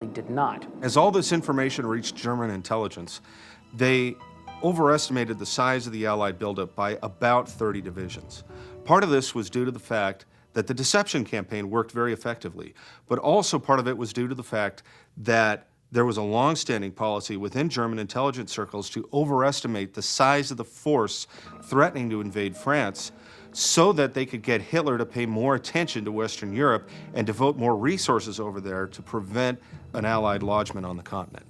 did not. As all this information reached German intelligence, they overestimated the size of the Allied buildup by about 30 divisions. Part of this was due to the fact that the deception campaign worked very effectively, but also part of it was due to the fact that there was a long-standing policy within German intelligence circles to overestimate the size of the force threatening to invade France so that they could get Hitler to pay more attention to Western Europe and devote more resources over there to prevent an Allied lodgment on the continent.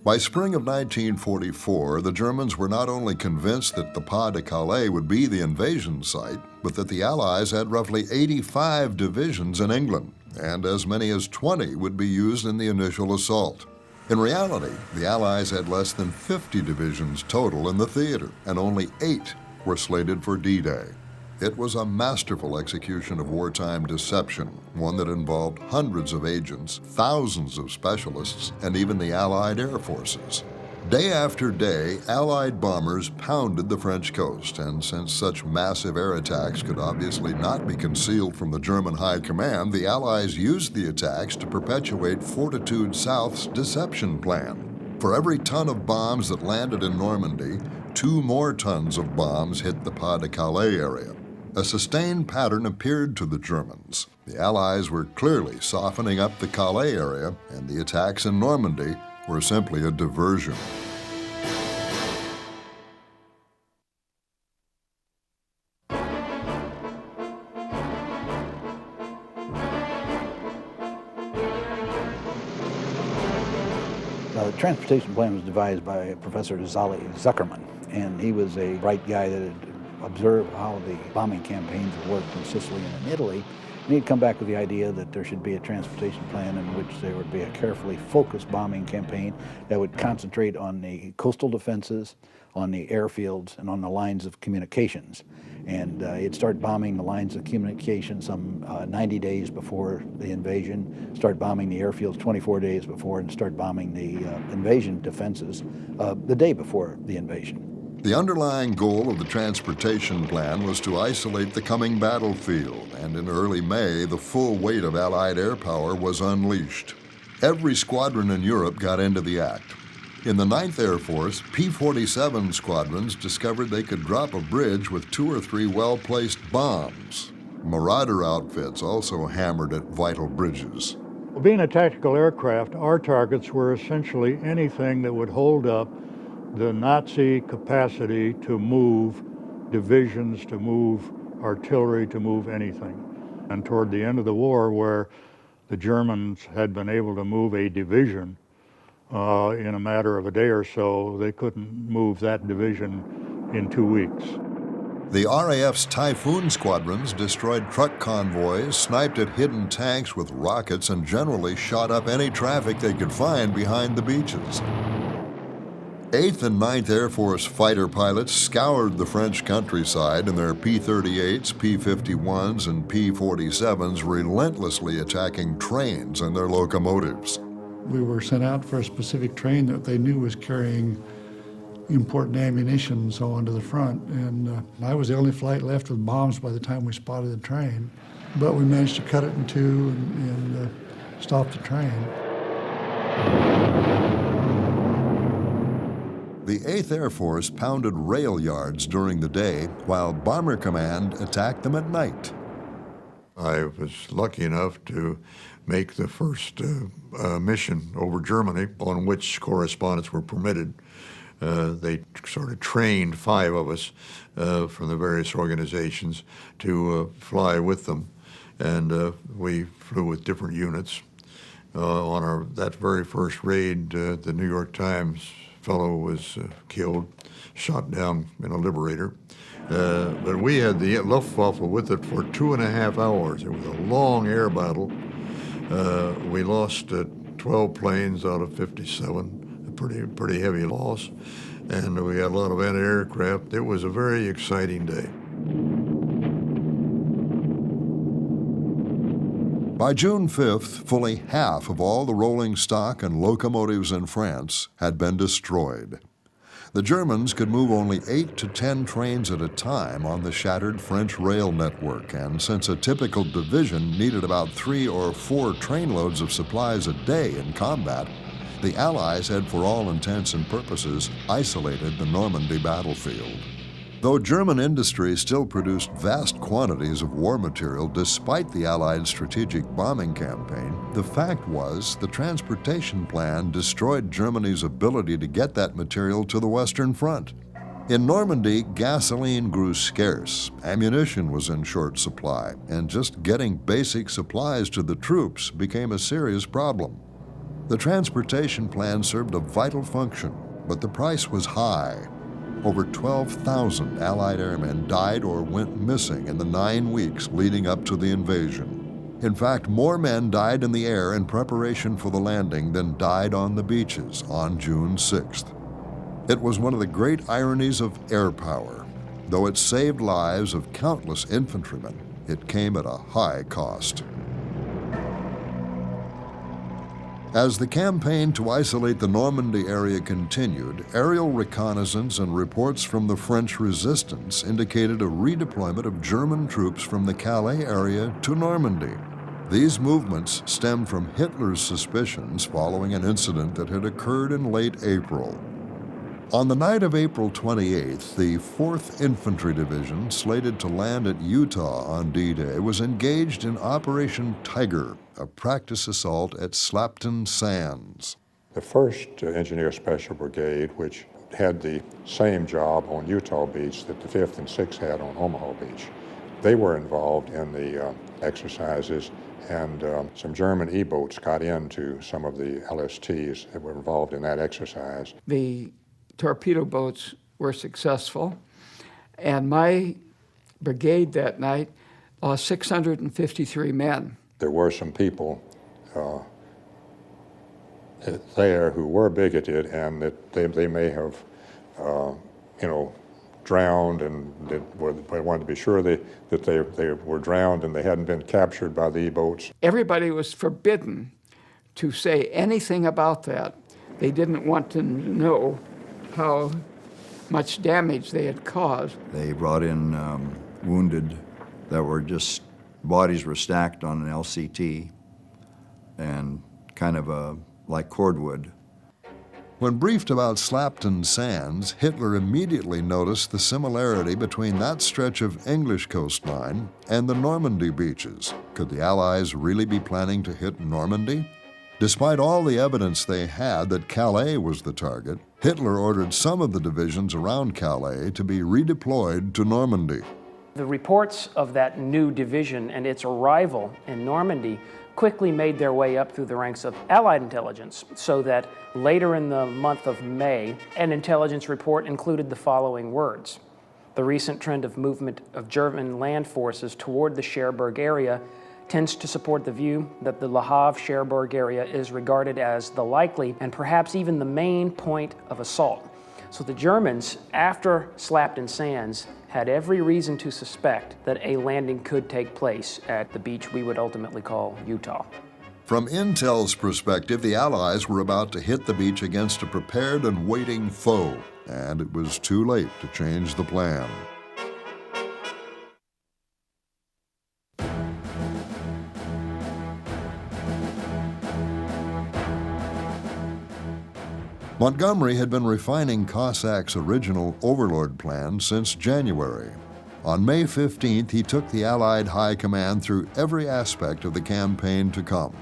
By spring of 1944, the Germans were not only convinced that the Pas-de-Calais would be the invasion site, but that the Allies had roughly 85 divisions in England, and as many as 20 would be used in the initial assault. In reality, the Allies had less than 50 divisions total in the theater, and only 8 were slated for D-Day. It was a masterful execution of wartime deception, one that involved hundreds of agents, thousands of specialists, and even the Allied air forces. Day after day, Allied bombers pounded the French coast, and since such massive air attacks could obviously not be concealed from the German high command, the Allies used the attacks to perpetuate Fortitude South's deception plan. For every ton of bombs that landed in Normandy, 2 more tons of bombs hit the Pas-de-Calais area. A sustained pattern appeared to the Germans. The Allies were clearly softening up the Calais area, and the attacks in Normandy were simply a diversion. The transportation plan was devised by Professor Zali Zuckerman, and he was a bright guy that had observed how the bombing campaigns had worked in Sicily and in Italy, and he'd come back with the idea that there should be a transportation plan in which there would be a carefully focused bombing campaign that would concentrate on the coastal defenses, on the airfields, and on the lines of communications. And he'd start bombing the lines of communication some 90 days before the invasion, start bombing the airfields 24 days before, and start bombing the invasion defenses the day before the invasion. The underlying goal of the transportation plan was to isolate the coming battlefield, and in early May, the full weight of Allied air power was unleashed. Every squadron in Europe got into the act. In the 9th Air Force, P-47 squadrons discovered they could drop a bridge with 2 or 3 well-placed bombs. Marauder outfits also hammered at vital bridges. Well, being a tactical aircraft, our targets were essentially anything that would hold up the Nazi capacity to move divisions, to move artillery, to move anything. And toward the end of the war, where the Germans had been able to move a division in a matter of a day or so, they couldn't move that division in 2 weeks. The RAF's Typhoon squadrons destroyed truck convoys, sniped at hidden tanks with rockets, and generally shot up any traffic they could find behind the beaches. 8th and 9th Air Force fighter pilots scoured the French countryside in their P-38s, P-51s, and P-47s, relentlessly attacking trains and their locomotives. We were sent out for a specific train that they knew was carrying important ammunition and so on to the front, and I was the only flight left with bombs by the time we spotted the train. But we managed to cut it in 2 and stop the train. The 8th Air Force pounded rail yards during the day, while Bomber Command attacked them at night. I was lucky enough to make the first mission over Germany on which correspondents were permitted. They sort of trained 5 of us from the various organizations to fly with them, and we flew with different units. On that very first raid, the New York Times fellow was killed, shot down in a Liberator. But we had the Luftwaffe with it for 2.5 hours. It was a long air battle. We lost 12 planes out of 57, a pretty heavy loss. And we had a lot of anti-aircraft. It was a very exciting day. By June 5th, fully half of all the rolling stock and locomotives in France had been destroyed. The Germans could move only 8 to 10 trains at a time on the shattered French rail network, and since a typical division needed about 3 or 4 trainloads of supplies a day in combat, the Allies had, for all intents and purposes, isolated the Normandy battlefield. Though German industry still produced vast quantities of war material despite the Allied strategic bombing campaign, the fact was the transportation plan destroyed Germany's ability to get that material to the Western Front. In Normandy, gasoline grew scarce, ammunition was in short supply, and just getting basic supplies to the troops became a serious problem. The transportation plan served a vital function, but the price was high. Over 12,000 Allied airmen died or went missing in the 9 weeks leading up to the invasion. In fact, more men died in the air in preparation for the landing than died on the beaches on June 6th. It was one of the great ironies of air power. Though it saved lives of countless infantrymen, it came at a high cost. As the campaign to isolate the Normandy area continued, aerial reconnaissance and reports from the French resistance indicated a redeployment of German troops from the Calais area to Normandy. These movements stemmed from Hitler's suspicions following an incident that had occurred in late April. On the night of April 28th, the 4th Infantry Division, slated to land at Utah on D-Day, was engaged in Operation Tiger, a practice assault at Slapton Sands. The 1st Engineer Special Brigade, which had the same job on Utah Beach that the 5th and 6th had on Omaha Beach, they were involved in the exercises, and some German E-boats got into some of the LSTs that were involved in that exercise. The torpedo boats were successful, and my brigade that night lost 653 men. There were some people there who were bigoted, and that they may have, drowned, and they wanted to be sure that they were drowned and they hadn't been captured by the E-boats. Everybody was forbidden to say anything about that. They didn't want to know how much damage they had caused. They brought in wounded that were just, bodies were stacked on an LCT and kind of like cordwood. When briefed about Slapton Sands, Hitler immediately noticed the similarity between that stretch of English coastline and the Normandy beaches. Could the Allies really be planning to hit Normandy? Despite all the evidence they had that Calais was the target, Hitler ordered some of the divisions around Calais to be redeployed to Normandy. The reports of that new division and its arrival in Normandy quickly made their way up through the ranks of Allied intelligence, so that later in the month of May, an intelligence report included the following words: "The recent trend of movement of German land forces toward the Cherbourg area tends to support the view that the Le Havre-Cherbourg area is regarded as the likely and perhaps even the main point of assault." So the Germans, after Slapton Sands, had every reason to suspect that a landing could take place at the beach we would ultimately call Utah. From Intel's perspective, the Allies were about to hit the beach against a prepared and waiting foe, and it was too late to change the plan. Montgomery had been refining Cossack's original Overlord plan since January. On May 15th, he took the Allied High Command through every aspect of the campaign to come.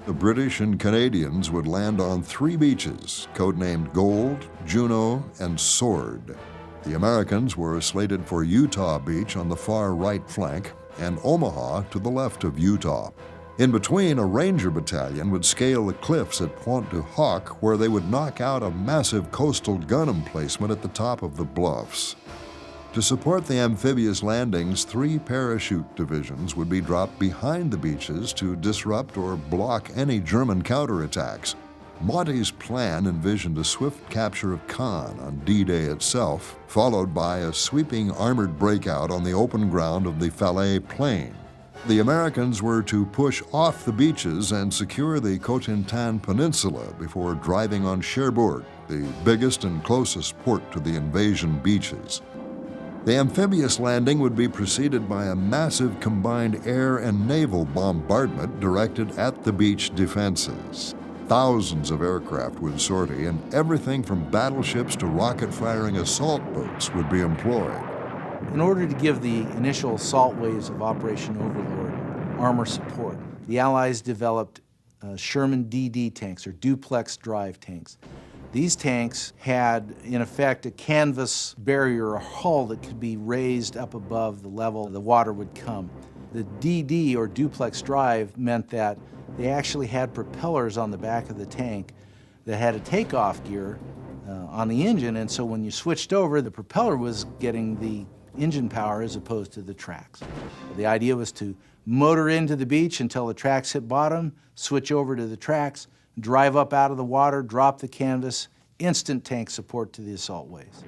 The British and Canadians would land on 3 beaches, codenamed Gold, Juno, and Sword. The Americans were slated for Utah Beach on the far right flank and Omaha to the left of Utah. In between, a Ranger battalion would scale the cliffs at Pointe du Hoc, where they would knock out a massive coastal gun emplacement at the top of the bluffs. To support the amphibious landings, 3 parachute divisions would be dropped behind the beaches to disrupt or block any German counterattacks. Monty's plan envisioned a swift capture of Caen on D-Day itself, followed by a sweeping armored breakout on the open ground of the Falaise Plain. The Americans were to push off the beaches and secure the Cotentin Peninsula before driving on Cherbourg, the biggest and closest port to the invasion beaches. The amphibious landing would be preceded by a massive combined air and naval bombardment directed at the beach defenses. Thousands of aircraft would sortie, and everything from battleships to rocket-firing assault boats would be employed. In order to give the initial assault waves of Operation Overlord armor support, the Allies developed Sherman DD tanks, or duplex drive tanks. These tanks had, in effect, a canvas barrier, or hull that could be raised up above the level the water would come. The DD, or duplex drive, meant that they actually had propellers on the back of the tank that had a takeoff gear on the engine, and so when you switched over, the propeller was getting the engine power as opposed to the tracks. The idea was to motor into the beach until the tracks hit bottom, switch over to the tracks, drive up out of the water, drop the canvas, instant tank support to the assault waves.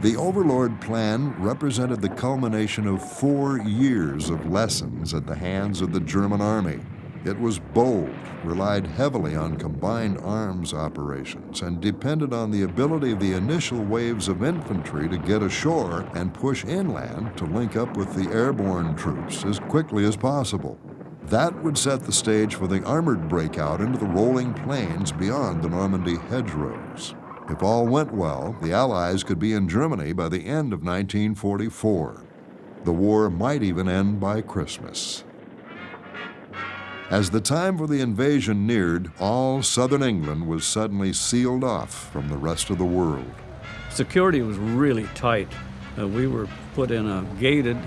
The Overlord plan represented the culmination of 4 years of lessons at the hands of the German army. It was bold, relied heavily on combined arms operations, and depended on the ability of the initial waves of infantry to get ashore and push inland to link up with the airborne troops as quickly as possible. That would set the stage for the armored breakout into the rolling plains beyond the Normandy hedgerows. If all went well, the Allies could be in Germany by the end of 1944. The war might even end by Christmas. As the time for the invasion neared, all southern England was suddenly sealed off from the rest of the world. Security was really tight. We were put in a gated,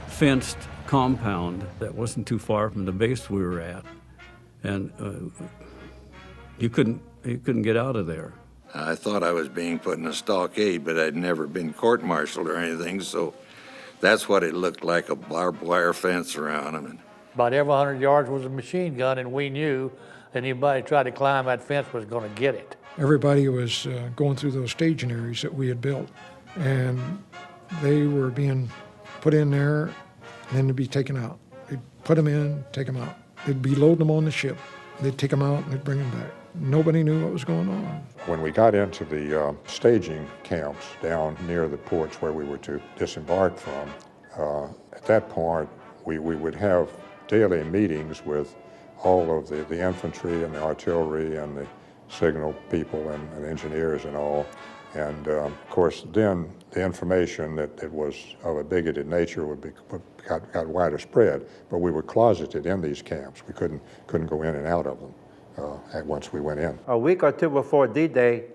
fenced compound that wasn't too far from the base we were at, and you couldn't get out of there. I thought I was being put in a stockade, but I'd never been court-martialed or anything, so that's what it looked like, a barbed wire fence around them. About every 100 yards was a machine gun, and we knew anybody tried to climb that fence was going to get it. Everybody was going through those staging areas that we had built, and they were being put in there and then to be taken out. They'd put them in, take them out. They'd be loading them on the ship. They'd take them out and they'd bring them back. Nobody knew what was going on. When we got into the staging camps down near the ports where we were to disembark from, at that point we would have daily meetings with all of the infantry and the artillery and the signal people and engineers and all. And of course, then the information that it was of a bigoted nature got wider spread, but we were closeted in these camps. We couldn't go in and out of them once we went in. A week or two before D-Day,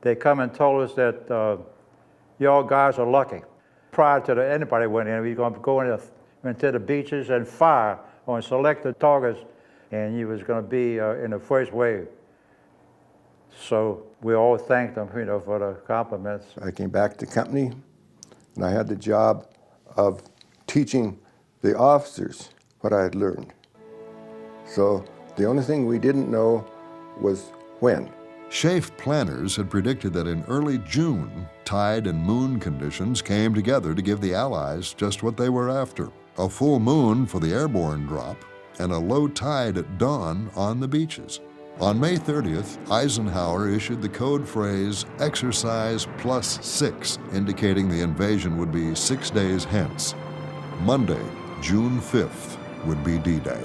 they come and told us that y'all guys are lucky. Prior to anybody went in, we were going to go into the beaches and fire on selected targets, and he was going to be in the first wave. So we all thanked them, for the compliments. I came back to company, and I had the job of teaching the officers what I had learned. So the only thing we didn't know was when. SHAEF planners had predicted that in early June, tide and moon conditions came together to give the Allies just what they were after: a full moon for the airborne drop and a low tide at dawn on the beaches. On May 30th, Eisenhower issued the code phrase Exercise +6, indicating the invasion would be 6 days hence. Monday, June 5th, would be D-Day.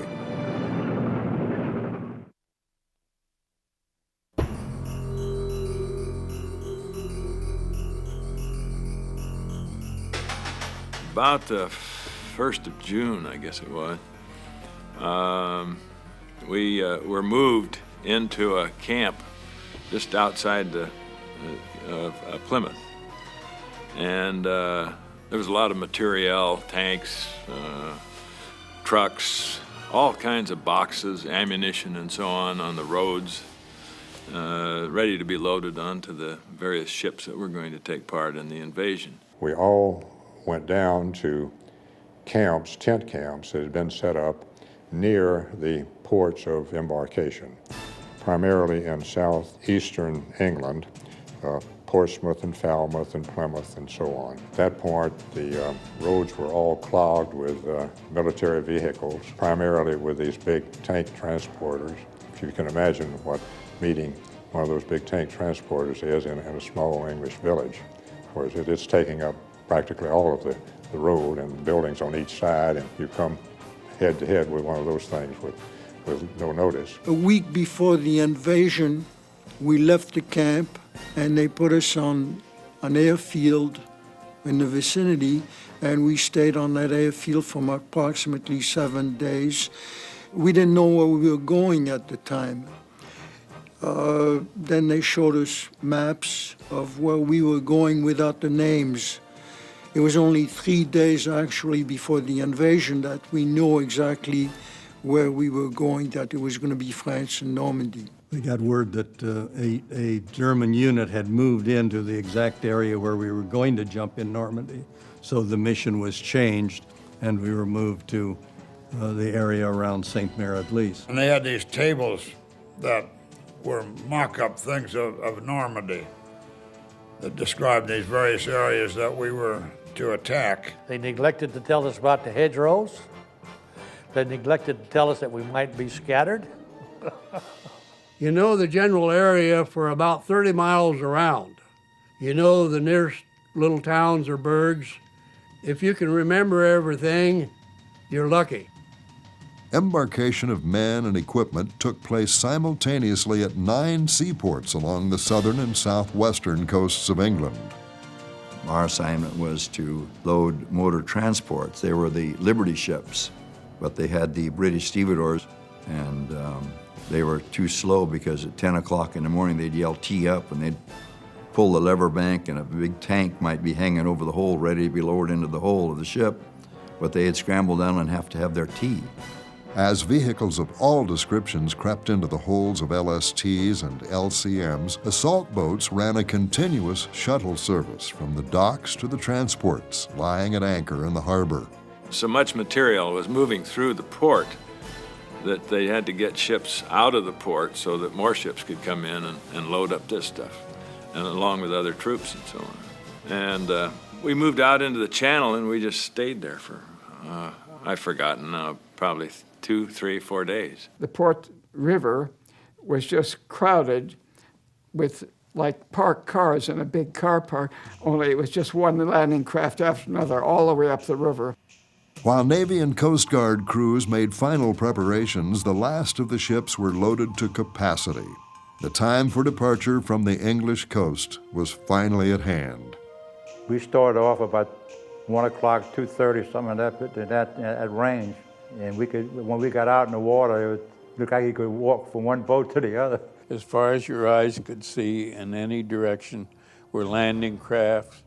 About the 1st of June, I guess it was, we were moved into a camp just outside Plymouth. And there was a lot of materiel, tanks, trucks, all kinds of boxes, ammunition and so on the roads, ready to be loaded onto the various ships that were going to take part in the invasion. We all went down to camps, tent camps that had been set up near the ports of embarkation, primarily in southeastern England, Portsmouth and Falmouth and Plymouth and so on. At that point, the roads were all clogged with military vehicles, primarily with these big tank transporters. If you can imagine what meeting one of those big tank transporters is in a small English village, whereas it's taking up practically all of the road and buildings on each side, and you come head to head with one of those things with no notice. A week before the invasion, we left the camp and they put us on an airfield in the vicinity, and we stayed on that airfield for approximately 7 days. We didn't know where we were going at the time. Then they showed us maps of where we were going without the names. It was only 3 days actually before the invasion that we knew exactly where we were going, that it was going to be France and Normandy. We got word that a German unit had moved into the exact area where we were going to jump in Normandy. So the mission was changed and we were moved to the area around St. Mary-at-Least. And they had these tables that were mock-up things of Normandy that described these various areas that we were to attack. They neglected to tell us about the hedgerows. They neglected to tell us that we might be scattered. You know the general area for about 30 miles around. You know the nearest little towns or burgs. If you can remember everything, you're lucky. Embarkation of men and equipment took place simultaneously at 9 seaports along the southern and southwestern coasts of England. Our assignment was to load motor transports. They were the Liberty ships, but they had the British stevedores, and they were too slow because at 10 o'clock in the morning they'd yell tee up and they'd pull the lever bank and a big tank might be hanging over the hull ready to be lowered into the hull of the ship, but they'd scramble down and have to have their tea. As vehicles of all descriptions crept into the holds of LSTs and LCMs, assault boats ran a continuous shuttle service from the docks to the transports lying at anchor in the harbor. So much material was moving through the port that they had to get ships out of the port so that more ships could come in and load up this stuff, and along with other troops and so on. And we moved out into the channel and we just stayed there for, I've forgotten now, probably 2, 3, 4 days. The Port River was just crowded with like parked cars in a big car park, only it was just one landing craft after another all the way up the river. While Navy and Coast Guard crews made final preparations, the last of the ships were loaded to capacity. The time for departure from the English coast was finally at hand. We started off about 1 o'clock, 2:30, something at range. And when we got out in the water, it looked like you could walk from one boat to the other. As far as your eyes could see in any direction were landing crafts,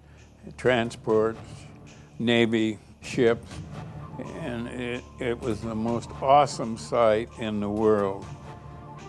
transports, Navy ships, and it was the most awesome sight in the world.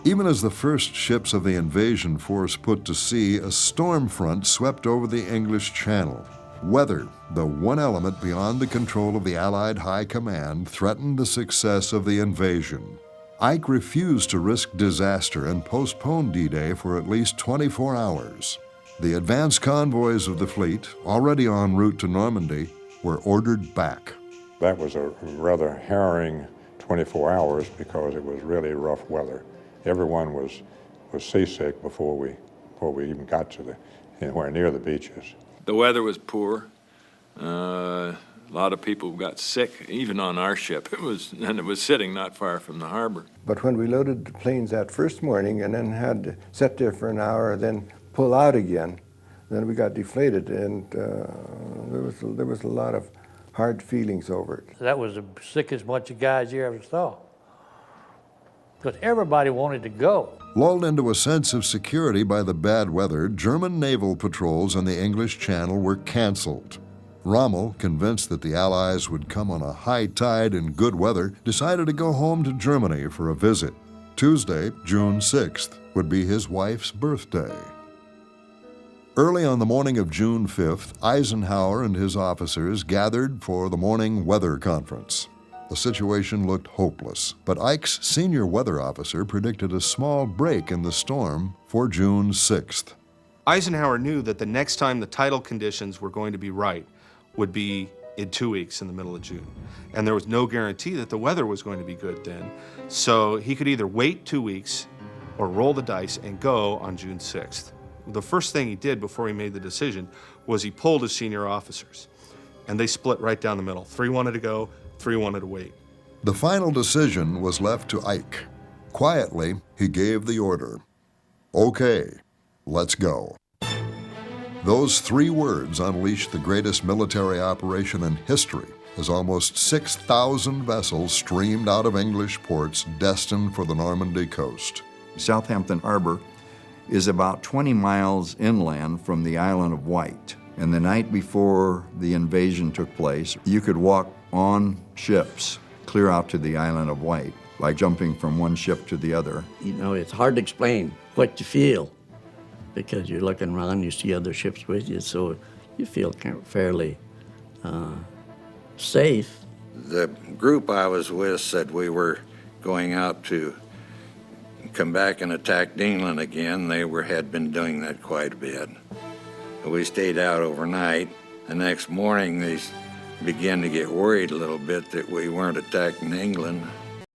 Even as the first ships of the invasion force put to sea, a storm front swept over the English Channel. Weather, the one element beyond the control of the Allied High Command, threatened the success of the invasion. Ike refused to risk disaster and postponed D-Day for at least 24 hours. The advance convoys of the fleet, already en route to Normandy, were ordered back. That was a rather harrowing 24 hours because it was really rough weather. Everyone was seasick before we even got to anywhere near the beaches. The weather was poor. A lot of people got sick, even on our ship. It was sitting not far from the harbor. But when we loaded the planes that first morning and then had to sit there for an hour, then pull out again, then we got deflated, and there was a lot of hard feelings over it. That was the sickest bunch of guys you ever saw, because everybody wanted to go. Lulled into a sense of security by the bad weather, German naval patrols on the English Channel were canceled. Rommel, convinced that the Allies would come on a high tide in good weather, decided to go home to Germany for a visit. Tuesday, June 6th, would be his wife's birthday. Early on the morning of June 5th, Eisenhower and his officers gathered for the morning weather conference. The situation looked hopeless, but Ike's senior weather officer predicted a small break in the storm for June 6th. Eisenhower knew that the next time the tidal conditions were going to be right would be in 2 weeks in the middle of June. And there was no guarantee that the weather was going to be good then. So he could either wait 2 weeks or roll the dice and go on June 6th. The first thing he did before he made the decision was he pulled his senior officers. And they split right down the middle. 3 wanted to go, 3 wanted to wait. The final decision was left to Ike. Quietly, he gave the order. Okay, let's go. Those 3 words unleashed the greatest military operation in history as almost 6,000 vessels streamed out of English ports destined for the Normandy coast. Southampton Harbor is about 20 miles inland from the island of Wight. And the night before the invasion took place, you could walk on ships clear out to the island of Wight by jumping from one ship to the other. You know, it's hard to explain what you feel because you're looking around, you see other ships with you, so you feel kind of fairly safe. The group I was with said we were going out to come back and attack England again. They had been doing that quite a bit. We stayed out overnight. The next morning, they began to get worried a little bit that we weren't attacking England.